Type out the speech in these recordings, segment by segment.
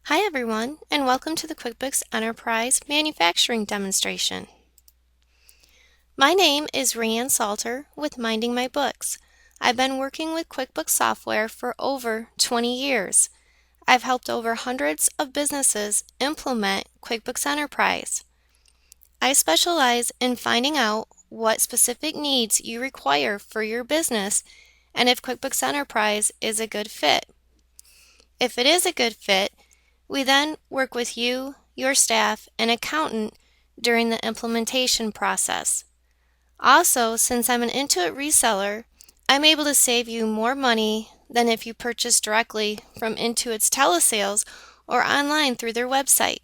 Hi everyone, and welcome to the QuickBooks Enterprise Manufacturing demonstration. My name is Rhianne Salter with Minding My Books. I've been working with QuickBooks software for over 20 years. I've helped over hundreds of businesses implement QuickBooks Enterprise. I specialize in finding out what specific needs you require for your business and if QuickBooks Enterprise is a good fit. If it is a good fit, we then work with you, your staff, and accountant during the implementation process. Also, since I'm an Intuit reseller, I'm able to save you more money than if you purchase directly from Intuit's telesales or online through their website.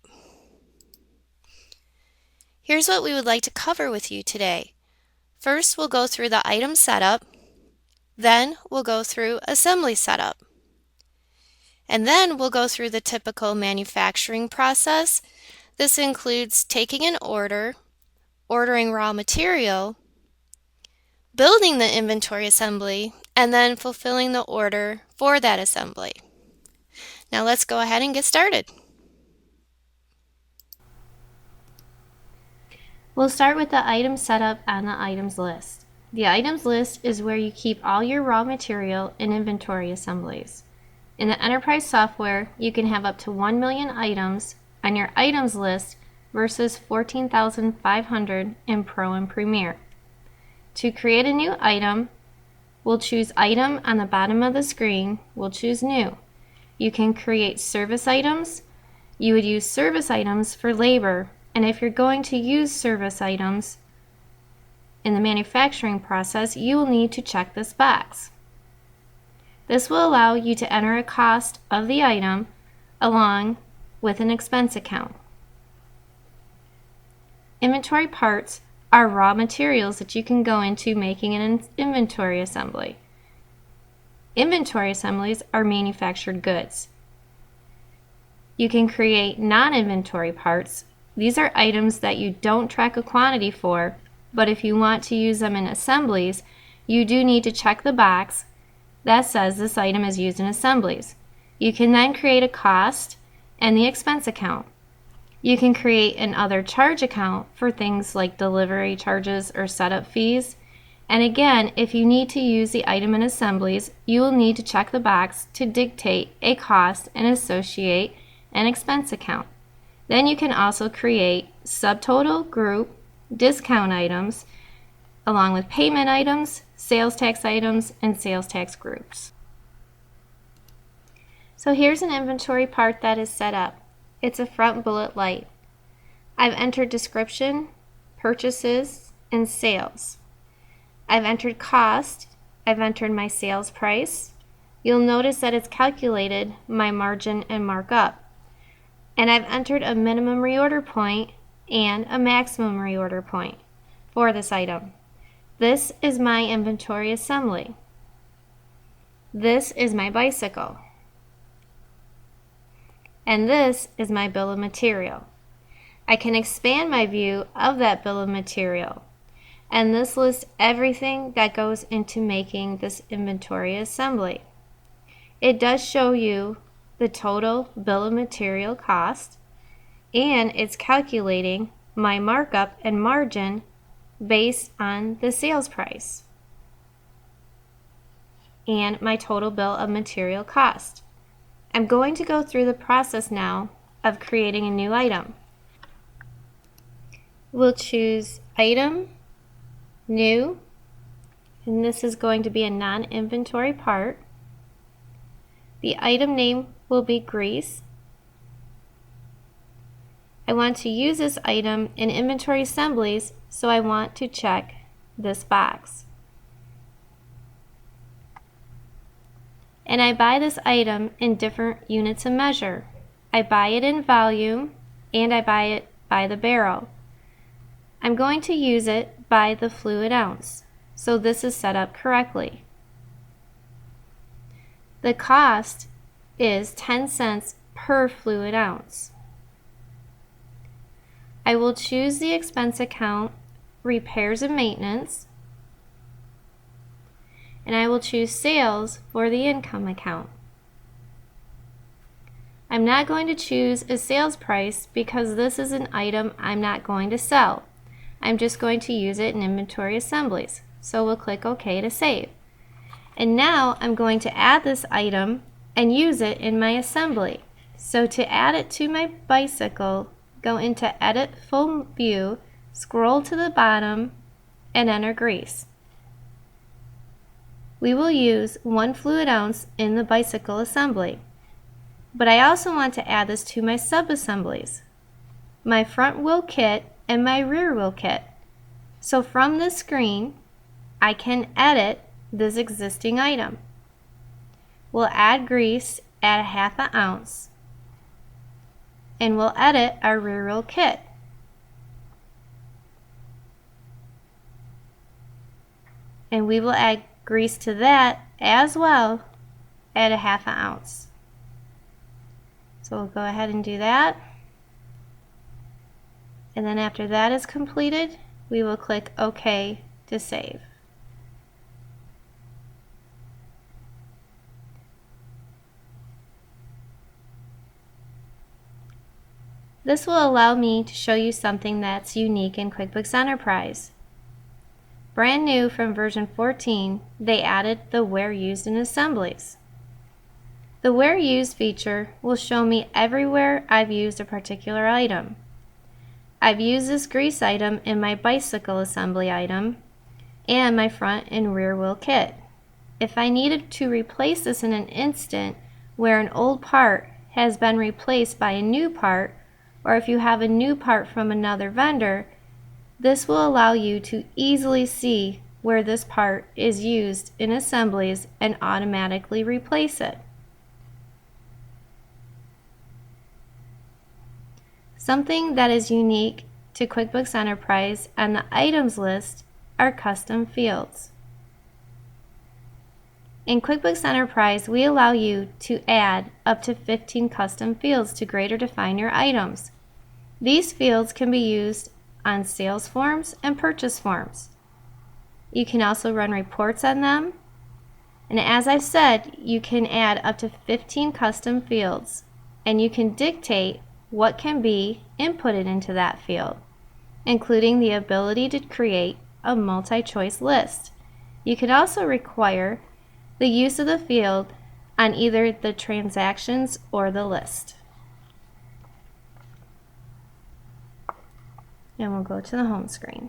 Here's what we would like to cover with you today. First, we'll go through the item setup. Then, we'll go through assembly setup. And then we'll go through the typical manufacturing process. This includes taking an order, ordering raw material, building the inventory assembly, and then fulfilling the order for that assembly. Now let's go ahead and get started. We'll start with the item setup on the items list. The items list is where you keep all your raw material and inventory assemblies. In the enterprise software, you can have up to 1 million items on your items list versus 14,500 in Pro and Premier. To create a new item, we'll choose Item on the bottom of the screen. We'll choose New. You can create service items. You would use service items for labor, and if you're going to use service items in the manufacturing process, you will need to check this box. This will allow you to enter a cost of the item along with an expense account. Inventory parts are raw materials that you can go into making an inventory assembly. Inventory assemblies are manufactured goods. You can create non-inventory parts. These are items that you don't track a quantity for, but if you want to use them in assemblies, you do need to check the box that says this item is used in assemblies. You can then create a cost and the expense account. You can create an other charge account for things like delivery charges or setup fees. And again, if you need to use the item in assemblies, you will need to check the box to dictate a cost and associate an expense account. Then you can also create subtotal, group, discount items, along with payment items, sales tax items, and sales tax groups. So here's an inventory part that is set up. It's a front bullet light. I've entered description, purchases, and sales. I've entered cost. I've entered my sales price. You'll notice that it's calculated my margin and markup. And I've entered a minimum reorder point and a maximum reorder point for this item. This is my inventory assembly. This is my bicycle. And this is my bill of material. I can expand my view of that bill of material. And this lists everything that goes into making this inventory assembly. It does show you the total bill of material cost, and it's calculating my markup and margin based on the sales price and my total bill of material cost. I'm going to go through the process now of creating a new item. We'll choose Item, New, and this is going to be a non-inventory part. The item name will be grease. I want to use this item in inventory assemblies, so I want to check this box. And I buy this item in different units of measure. I buy it in volume and I buy it by the barrel. I'm going to use it by the fluid ounce, so this is set up correctly. The cost is 10 cents per fluid ounce. I will choose the expense account, repairs and maintenance, and I will choose sales for the income account. I'm not going to choose a sales price because this is an item I'm not going to sell. I'm just going to use it in inventory assemblies. So we'll click OK to save. And now I'm going to add this item and use it in my assembly. So to add it to my bicycle, go into Edit Full View, scroll to the bottom, and enter grease. We will use 1 fluid ounce in the bicycle assembly. But I also want to add this to my sub-assemblies, my front wheel kit and my rear wheel kit. So from this screen, I can edit this existing item. We'll add grease at 1/2 ounce, and we'll edit our rear wheel kit. And we will add grease to that as well at 1/2 ounce. So we'll go ahead and do that. And then after that is completed, we will click OK to save. This will allow me to show you something that's unique in QuickBooks Enterprise. Brand new from version 14, they added the Where Used in Assemblies. The Where Used feature will show me everywhere I've used a particular item. I've used this grease item in my bicycle assembly item and my front and rear wheel kit. If I needed to replace this in an instant where an old part has been replaced by a new part, or if you have a new part from another vendor, this will allow you to easily see where this part is used in assemblies and automatically replace it. Something that is unique to QuickBooks Enterprise on the items list are custom fields. In QuickBooks Enterprise, we allow you to add up to 15 custom fields to greater define your items. These fields can be used on sales forms and purchase forms. You can also run reports on them. And as I've said, you can add up to 15 custom fields, and you can dictate what can be inputted into that field, including the ability to create a multi-choice list. You can also require the use of the field on either the transactions or the list. And we'll go to the home screen.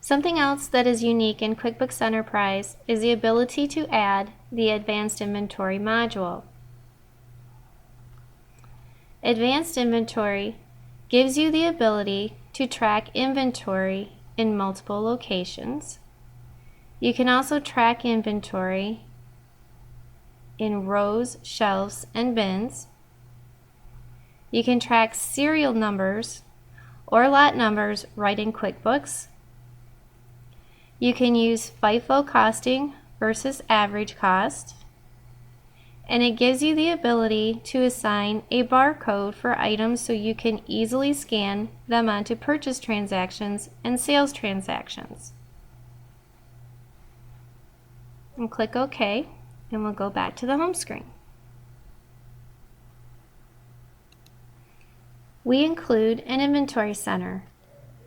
Something else that is unique in QuickBooks Enterprise is the ability to add the Advanced Inventory module. Advanced Inventory gives you the ability to track inventory in multiple locations. You can also track inventory in rows, shelves, and bins. You can track serial numbers or lot numbers right in QuickBooks. You can use FIFO costing versus average cost. And it gives you the ability to assign a barcode for items so you can easily scan them onto purchase transactions and sales transactions. And click OK, and we'll go back to the home screen. We include an inventory center.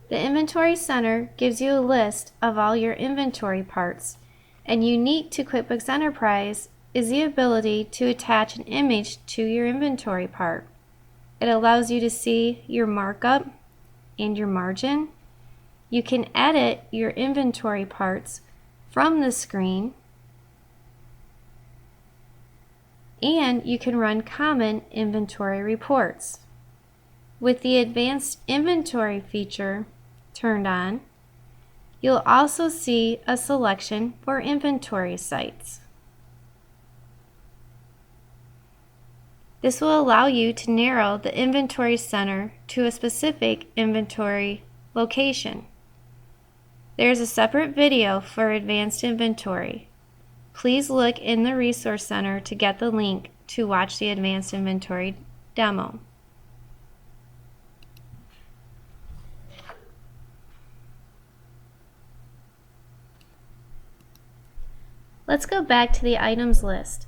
The inventory center gives you a list of all your inventory parts, and unique to QuickBooks Enterprise is the ability to attach an image to your inventory part. It allows you to see your markup and your margin. You can edit your inventory parts from the screen, and you can run common inventory reports. With the Advanced Inventory feature turned on, you'll also see a selection for inventory sites. This will allow you to narrow the inventory center to a specific inventory location. There is a separate video for Advanced Inventory. Please look in the Resource Center to get the link to watch the Advanced Inventory demo. Let's go back to the items list.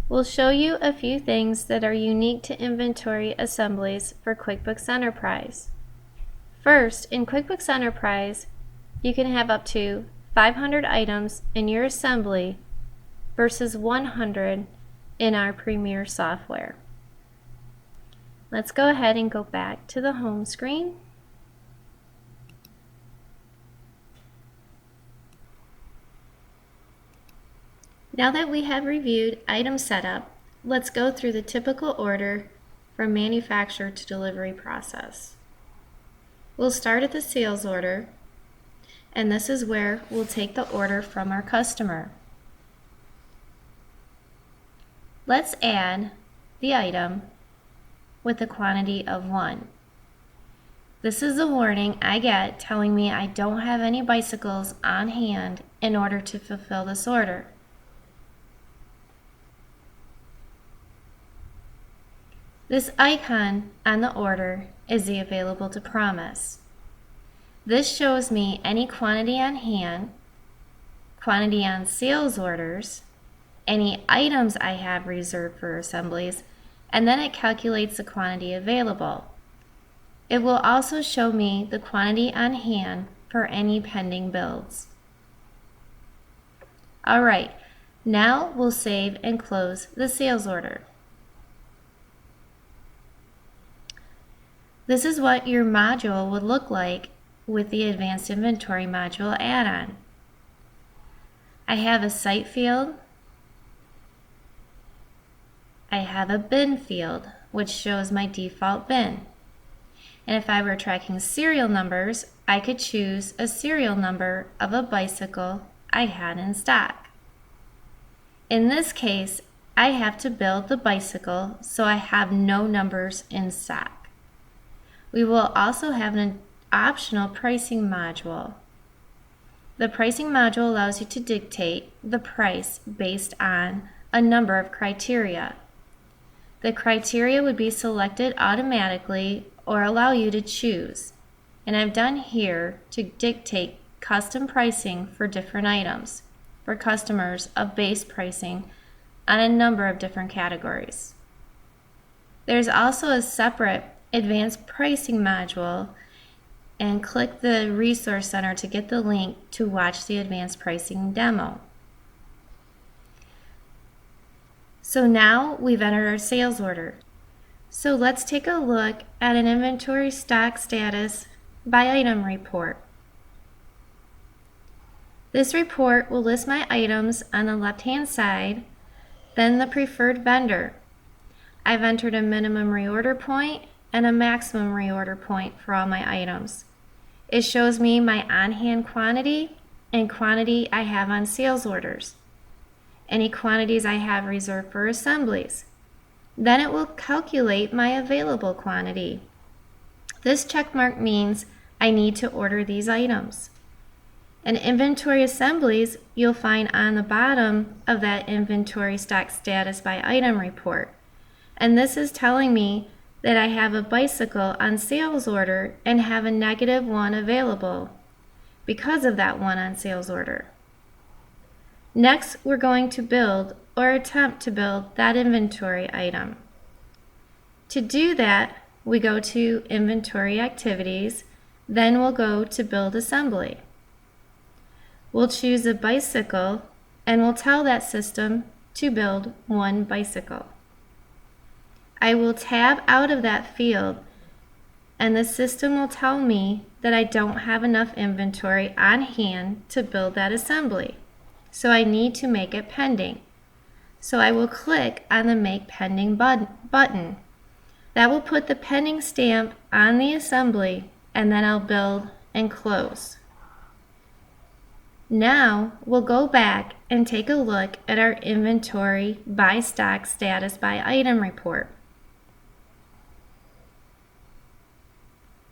We'll show you a few things that are unique to inventory assemblies for QuickBooks Enterprise. First, in QuickBooks Enterprise, you can have up to 500 items in your assembly versus 100 in our Premier software. Let's go ahead and go back to the home screen. Now that we have reviewed item setup, let's go through the typical order from manufacturer to delivery process. We'll start at the sales order, and this is where we'll take the order from our customer. Let's add the item with a quantity of 1. This is a warning I get telling me I don't have any bicycles on hand in order to fulfill this order. This icon on the order is the available to promise. This shows me any quantity on hand, quantity on sales orders, any items I have reserved for assemblies, and then it calculates the quantity available. It will also show me the quantity on hand for any pending builds. Alright, now we'll save and close the sales order. This is what your module would look like with the Advanced Inventory module add-on. I have a site field. I have a bin field, which shows my default bin. And if I were tracking serial numbers, I could choose a serial number of a bicycle I had in stock. In this case, I have to build the bicycle, so I have no numbers in stock. We will also have an optional pricing module. The pricing module allows you to dictate the price based on a number of criteria. The criteria would be selected automatically or allow you to choose. And I've done here to dictate custom pricing for different items for customers of base pricing on a number of different categories. There's also a separate advanced pricing module, and click the Resource Center to get the link to watch the advanced pricing demo. So now we've entered our sales order. So let's take a look at an inventory stock status by item report. This report will list my items on the left-hand side, then the preferred vendor. I've entered a minimum reorder point and a maximum reorder point for all my items. It shows me my on-hand quantity and quantity I have on sales orders, any quantities I have reserved for assemblies. Then it will calculate my available quantity. This check mark means I need to order these items. And inventory assemblies you'll find on the bottom of that inventory stock status by item report. And this is telling me that I have a bicycle on sales order and have a -1 available because of that one on sales order. Next, we're going to build or attempt to build that inventory item. To do that, we go to Inventory Activities, then we'll go to Build Assembly. We'll choose a bicycle and we'll tell that system to build one bicycle. I will tab out of that field and the system will tell me that I don't have enough inventory on hand to build that assembly. So I need to make it pending. So I will click on the Make Pending button. That will put the pending stamp on the assembly and then I'll build and close. Now we'll go back and take a look at our inventory by stock status by item report.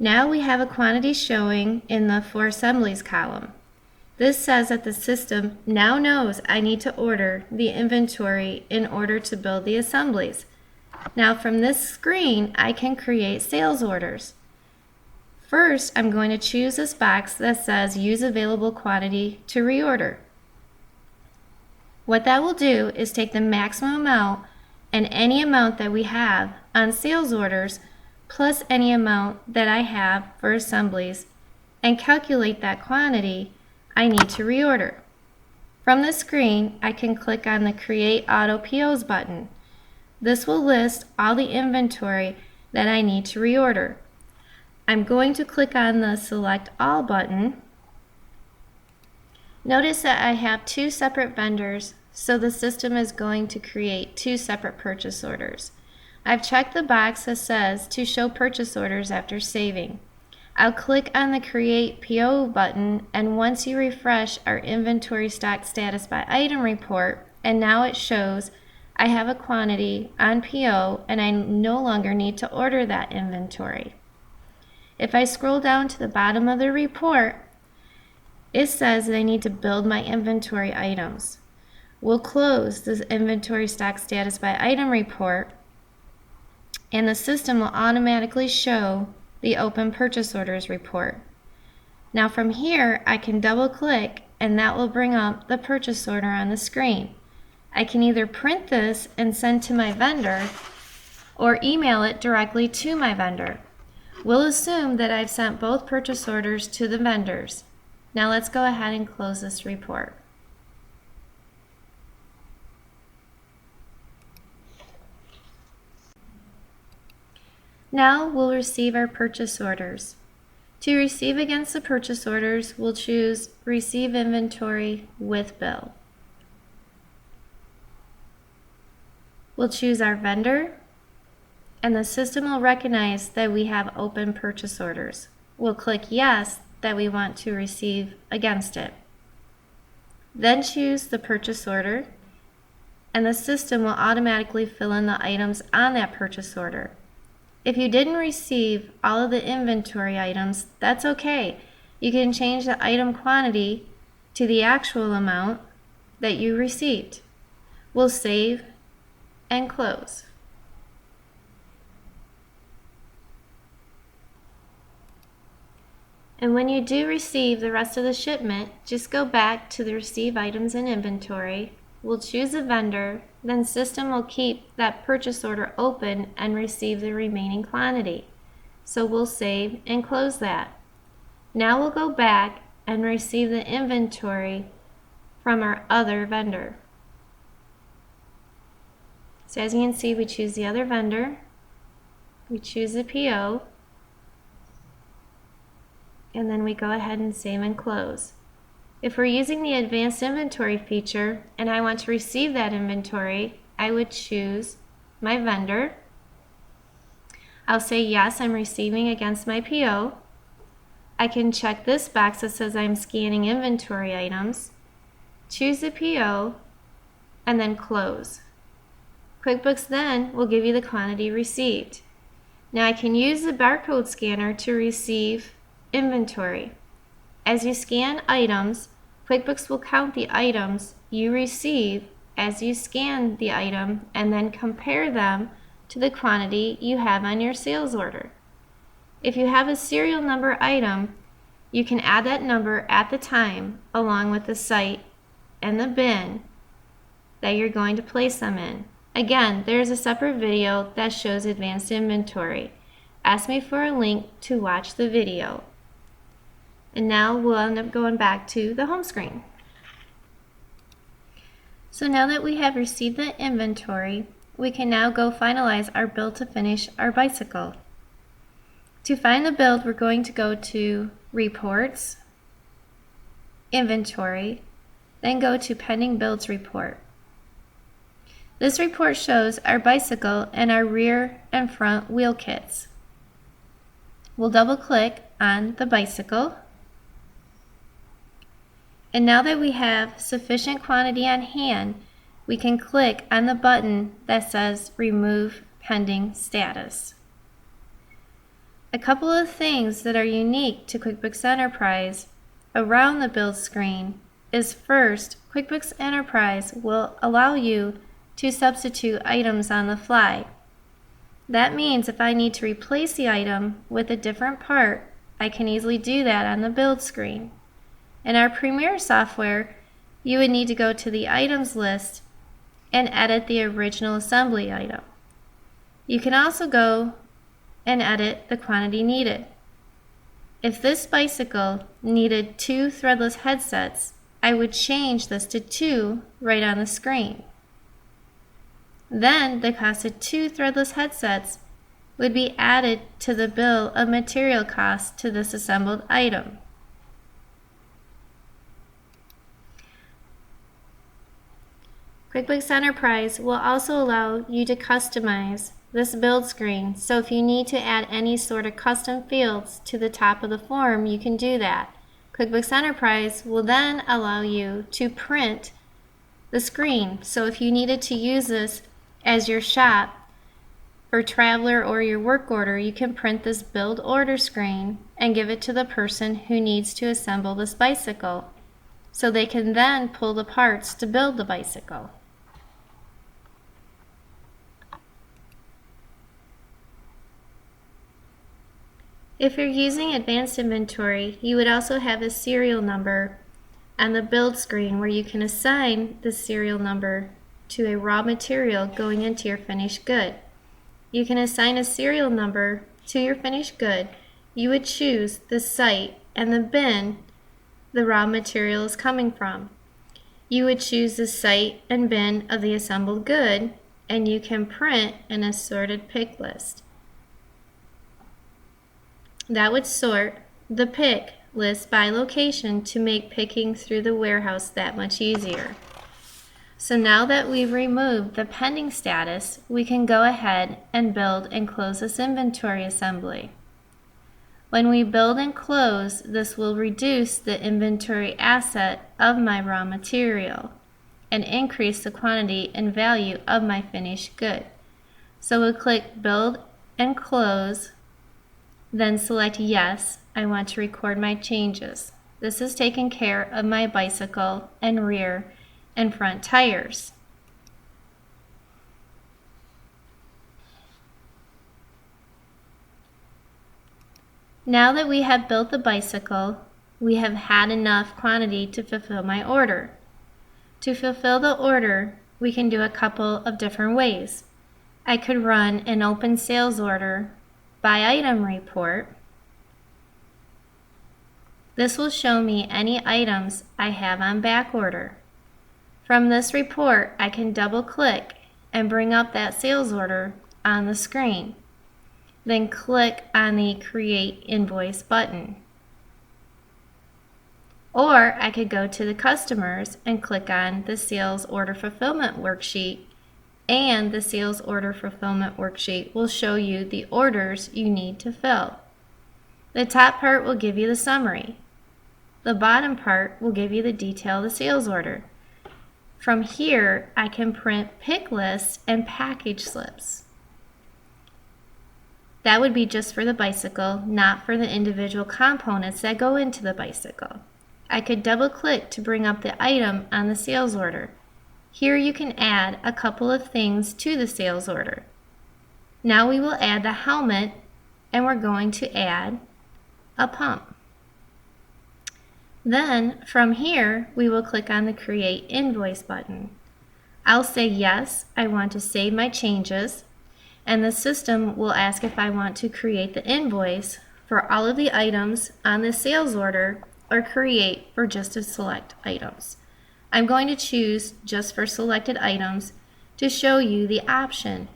Now we have a quantity showing in the For Assemblies column. This says that the system now knows I need to order the inventory in order to build the assemblies. Now from this screen, I can create sales orders. First, I'm going to choose this box that says Use Available Quantity to Reorder. What that will do is take the maximum amount and any amount that we have on sales orders plus any amount that I have for assemblies and calculate that quantity I need to reorder. From the screen, I can click on the Create Auto POs button. This will list all the inventory that I need to reorder. I'm going to click on the Select All button. Notice that I have two separate vendors, so the system is going to create two separate purchase orders. I've checked the box that says to show purchase orders after saving. I'll click on the Create PO button, and once you refresh our inventory stock status by item report, and now it shows I have a quantity on PO and I no longer need to order that inventory. If I scroll down to the bottom of the report, it says that I need to build my inventory items. We'll close the inventory stock status by item report, and the system will automatically show the open purchase orders report. Now from here, I can double click and that will bring up the purchase order on the screen. I can either print this and send to my vendor or email it directly to my vendor. We'll assume that I've sent both purchase orders to the vendors. Now let's go ahead and close this report. Now we'll receive our purchase orders. To receive against the purchase orders, we'll choose Receive Inventory with Bill. We'll choose our vendor, and the system will recognize that we have open purchase orders. We'll click Yes that we want to receive against it. Then choose the purchase order, and the system will automatically fill in the items on that purchase order. If you didn't receive all of the inventory items, that's okay. You can change the item quantity to the actual amount that you received. We'll save and close. And when you do receive the rest of the shipment, just go back to the Receive Items in Inventory. We'll choose a vendor, then system will keep that purchase order open and receive the remaining quantity. So we'll save and close that. Now we'll go back and receive the inventory from our other vendor. So as you can see, we choose the other vendor, we choose the PO, and then we go ahead and save and close. If we're using the advanced inventory feature and I want to receive that inventory, I would choose my vendor. I'll say yes, I'm receiving against my PO. I can check this box that says I'm scanning inventory items, choose the PO, and then close. QuickBooks then will give you the quantity received. Now I can use the barcode scanner to receive inventory. As you scan items, QuickBooks will count the items you receive as you scan the item and then compare them to the quantity you have on your sales order. If you have a serial number item, you can add that number at the time along with the site and the bin that you're going to place them in. Again, there's a separate video that shows advanced inventory. Ask me for a link to watch the video. And now we'll end up going back to the home screen. So now that we have received the inventory, we can now go finalize our build to finish our bicycle. To find the build, we're going to go to Reports, Inventory, then go to Pending Builds Report. This report shows our bicycle and our rear and front wheel kits. We'll double click on the bicycle. And now that we have sufficient quantity on hand, we can click on the button that says Remove Pending Status. A couple of things that are unique to QuickBooks Enterprise around the build screen is first, QuickBooks Enterprise will allow you to substitute items on the fly. That means if I need to replace the item with a different part, I can easily do that on the build screen. In our Premiere software, you would need to go to the items list and edit the original assembly item. You can also go and edit the quantity needed. If this bicycle needed 2 threadless headsets, I would change this to 2 right on the screen. Then the cost of 2 threadless headsets would be added to the bill of material costs to this assembled item. QuickBooks Enterprise will also allow you to customize this build screen, so if you need to add any sort of custom fields to the top of the form, you can do that. QuickBooks Enterprise will then allow you to print the screen, so if you needed to use this as your shop for traveler or your work order, you can print this build order screen and give it to the person who needs to assemble this bicycle, so they can then pull the parts to build the bicycle. If you're using advanced inventory, you would also have a serial number on the build screen where you can assign the serial number to a raw material going into your finished good. You can assign a serial number to your finished good. You would choose the site and the bin the raw material is coming from. You would choose the site and bin of the assembled good, and you can print an assorted pick list. That would sort the pick list by location to make picking through the warehouse that much easier. So now that we've removed the pending status, we can go ahead and build and close this inventory assembly. When we build and close, this will reduce the inventory asset of my raw material and increase the quantity and value of my finished good. So we'll click Build and Close, then select Yes, I want to record my changes. This is taking care of my bicycle and rear and front tires. Now that we have built the bicycle, we have had enough quantity to fulfill my order. To fulfill the order, we can do a couple of different ways. I could run an open sales order by item report. This will show me any items I have on back order. From this report, I can double click and bring up that sales order on the screen. Then click on the Create Invoice button. Or I could go to the customers and click on the Sales Order Fulfillment Worksheet, and the Sales Order Fulfillment Worksheet will show you the orders you need to fill. The top part will give you the summary. The bottom part will give you the detail of the sales order. From here, I can print pick lists and package slips. That would be just for the bicycle, not for the individual components that go into the bicycle. I could double click to bring up the item on the sales order. Here you can add a couple of things to the sales order. Now we will add the helmet, and we're going to add a pump. Then from here, we will click on the Create Invoice button. I'll say yes, I want to save my changes, and the system will ask if I want to create the invoice for all of the items on the sales order or create for just the select items. I'm going to choose just for selected items to show you the option,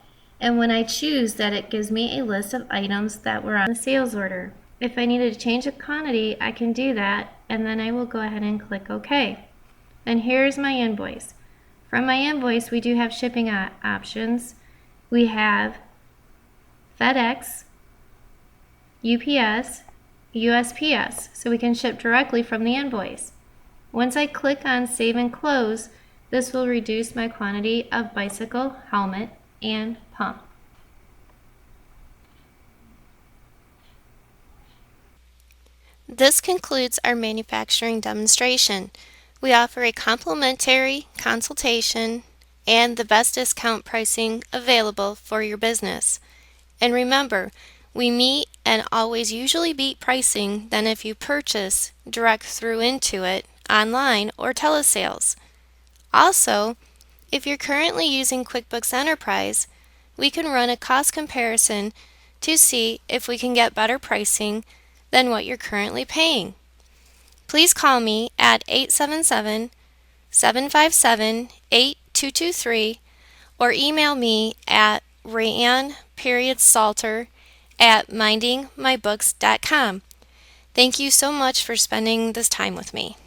and when I choose that, it gives me a list of items that were on the sales order. If I needed to change the quantity, I can do that, and then I will go ahead and click OK. And here's my invoice. From my invoice, we do have shipping options. We have FedEx, UPS, USPS, so we can ship directly from the invoice. Once I click on Save and Close, this will reduce my quantity of bicycle, helmet, and pump. This concludes our manufacturing demonstration. We offer a complimentary consultation and the best discount pricing available for your business. And remember, we meet and always usually beat pricing than if you purchase direct through Intuit online, or telesales. Also, if you're currently using QuickBooks Enterprise, we can run a cost comparison to see if we can get better pricing than what you're currently paying. Please call me at 877-757-8223 or email me at rayanne.salter@mindingmybooks.com. Thank you so much for spending this time with me.